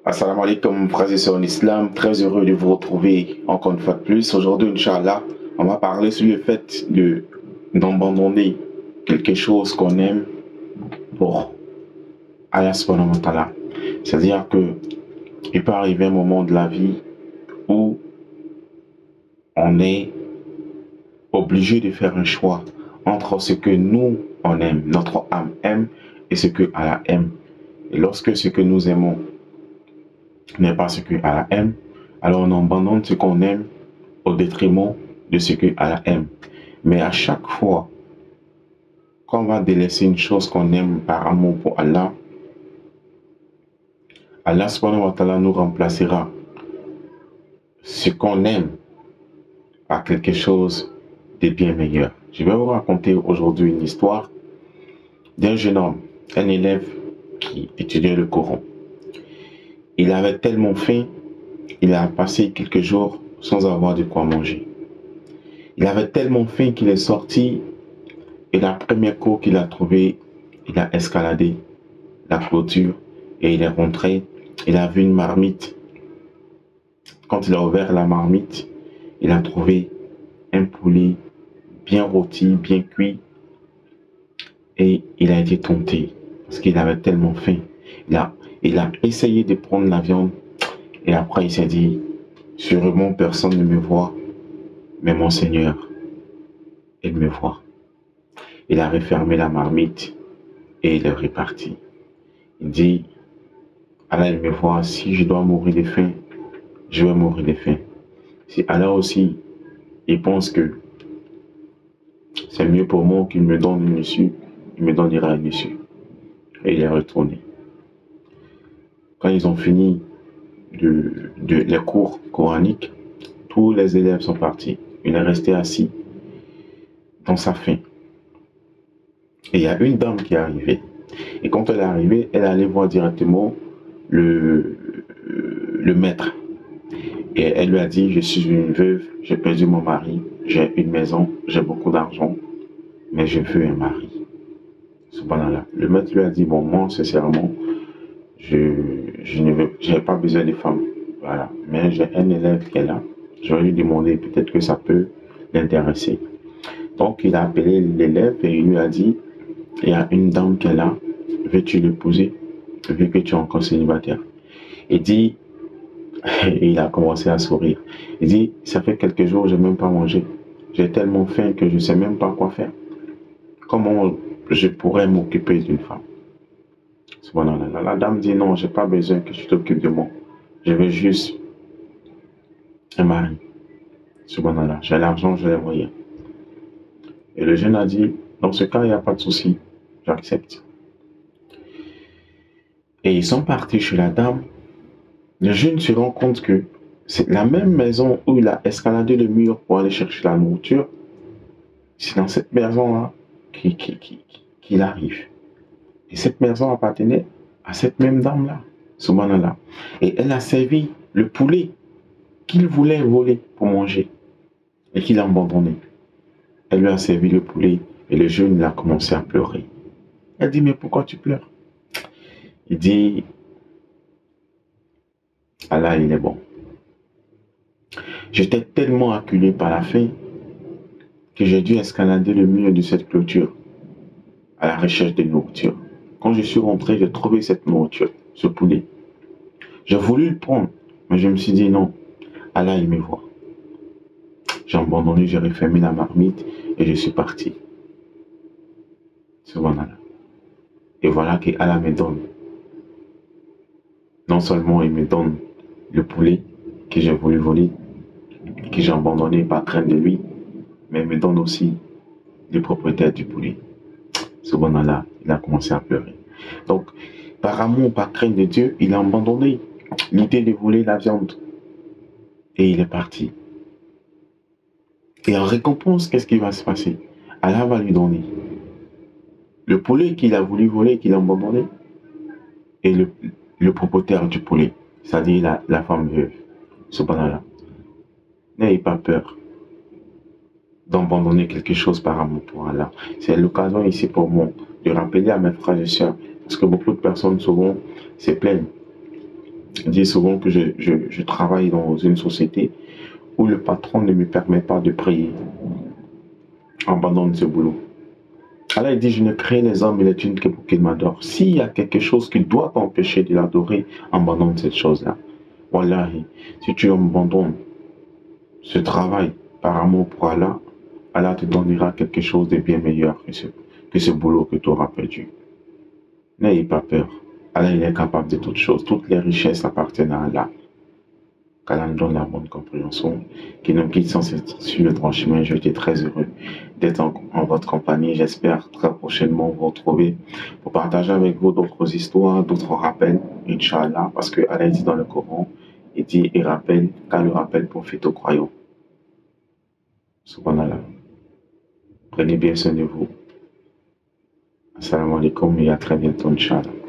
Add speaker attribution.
Speaker 1: Assalamu alaikum, frères et sœurs en islam. Très heureux de vous retrouver encore une fois de plus. Aujourd'hui, Inch'Allah, on va parler sur le fait d'abandonner quelque chose qu'on aime pour Allah subhanahu wa ta'ala. C'est-à-dire que il peut arriver un moment de la vie où on est obligé de faire un choix entre ce que nous, on aime, notre âme aime, et ce que Allah aime. Et lorsque ce que nous aimons n'est pas ce que Allah aime, alors on abandonne ce qu'on aime au détriment de ce que Allah aime. Mais à chaque fois qu'on va délaisser une chose qu'on aime par amour pour Allah, Allah subhanahu wa ta'ala nous remplacera ce qu'on aime par quelque chose de bien meilleur. Je vais vous raconter aujourd'hui une histoire d'un jeune homme, un élève qui étudiait le Coran. Il avait tellement faim, il a passé quelques jours sans avoir de quoi manger. Il avait tellement faim qu'il est sorti et la première cour qu'il a trouvée, il a escaladé la clôture et il est rentré. Il a vu une marmite. Quand il a ouvert la marmite, il a trouvé un poulet bien rôti, bien cuit, et il a été tenté parce qu'il avait tellement faim. Il a essayé de prendre la viande et après il s'est dit, sûrement personne ne me voit, mais mon Seigneur, il me voit. Il a refermé la marmite et il est reparti. Il dit, Allah il me voit, si je dois mourir de faim, je vais mourir de faim. Si Allah aussi, il pense que c'est mieux pour moi qu'il me donne une issue, il me donnera une issue. Et il est retourné. Quand ils ont fini les cours coraniques, tous les élèves sont partis. Il est resté assis dans sa faim. Et il y a une dame qui est arrivée. Et quand elle est arrivée, elle allait voir directement le maître. Et elle lui a dit, je suis une veuve, j'ai perdu mon mari, j'ai une maison, j'ai beaucoup d'argent, mais je veux un mari. Subhanallah. Le maître lui a dit, bon, moi, sincèrement, j'ai pas besoin de femmes. Voilà. Mais j'ai un élève qui est là. Je vais lui demander, peut-être que ça peut l'intéresser. Donc, il a appelé l'élève et il lui a dit, il y a une dame qui est là, veux-tu l'épouser, vu que tu es encore célibataire? Il dit, et il a commencé à sourire. Il dit, ça fait quelques jours, je n'ai même pas mangé. J'ai tellement faim que je ne sais même pas quoi faire. Comment je pourrais m'occuper d'une femme? Subhanallah. La dame dit, non, je n'ai pas besoin que tu t'occupes de moi. Je veux juste un mari. Subhanallah. J'ai l'argent, j'ai les moyens. Et le jeune a dit, dans ce cas, il n'y a pas de souci. J'accepte. Et ils sont partis chez la dame. Le jeune se rend compte que c'est la même maison où il a escaladé le mur pour aller chercher la nourriture. C'est dans cette maison-là qu'il arrive. Et cette maison appartenait à cette même dame-là, subhanallah. Et elle a servi le poulet qu'il voulait voler pour manger et qu'il a abandonné. Elle lui a servi le poulet et le jeune il a commencé à pleurer. Elle dit, mais pourquoi tu pleures? Il dit, Allah, il est bon. J'étais tellement acculé par la faim que j'ai dû escalader le mur de cette clôture à la recherche de nourriture. Quand je suis rentré, j'ai trouvé cette nourriture, ce poulet. J'ai voulu le prendre, mais je me suis dit non, Allah il me voit. J'ai abandonné, j'ai refermé la marmite et je suis parti. Subhanallah. Et voilà que Allah me donne. Non seulement il me donne le poulet que j'ai voulu voler, que j'ai abandonné par crainte de lui, mais il me donne aussi le propriétaire du poulet. Subhanallah, il a commencé à pleurer. Donc, par amour, par crainte de Dieu, il a abandonné l'idée de voler la viande. Et il est parti. Et en récompense, qu'est-ce qui va se passer? Allah va lui donner le poulet qu'il a voulu voler, qu'il a abandonné, et le propriétaire du poulet, c'est-à-dire la femme veuve. Subhanallah. N'ayez pas peur d'abandonner quelque chose par amour pour Allah. C'est l'occasion ici pour moi de rappeler à mes frères et sœurs, parce que beaucoup de personnes souvent se plaignent Je dis souvent que je travaille dans une société où le patron ne me permet pas de prier. Abandonne ce boulot. Alors il dit, je ne crée les hommes et les thunes que pour qu'ils m'adorent. S'il y a quelque chose qui doit t'empêcher de l'adorer, abandonne cette chose-là. Wallahi, si tu abandonnes ce travail par amour pour Allah, Allah te donnera quelque chose de bien meilleur que ce boulot que tu auras perdu. N'ayez pas peur. Allah il est capable de toutes choses. Toutes les richesses appartiennent à Allah. Qu'Allah nous donne la bonne compréhension, qui nous guide sur le droit chemin. Je suis très heureux d'être en votre compagnie. J'espère très prochainement vous retrouver pour partager avec vous d'autres histoires, d'autres rappels, Inch'Allah, parce que Allah dit dans le Coran, il dit et rappelle, car le rappel profite aux croyants. Subhanallah. Prenez bien soin de vous. Assalamu alaikum et à très bientôt, Inch'Allah.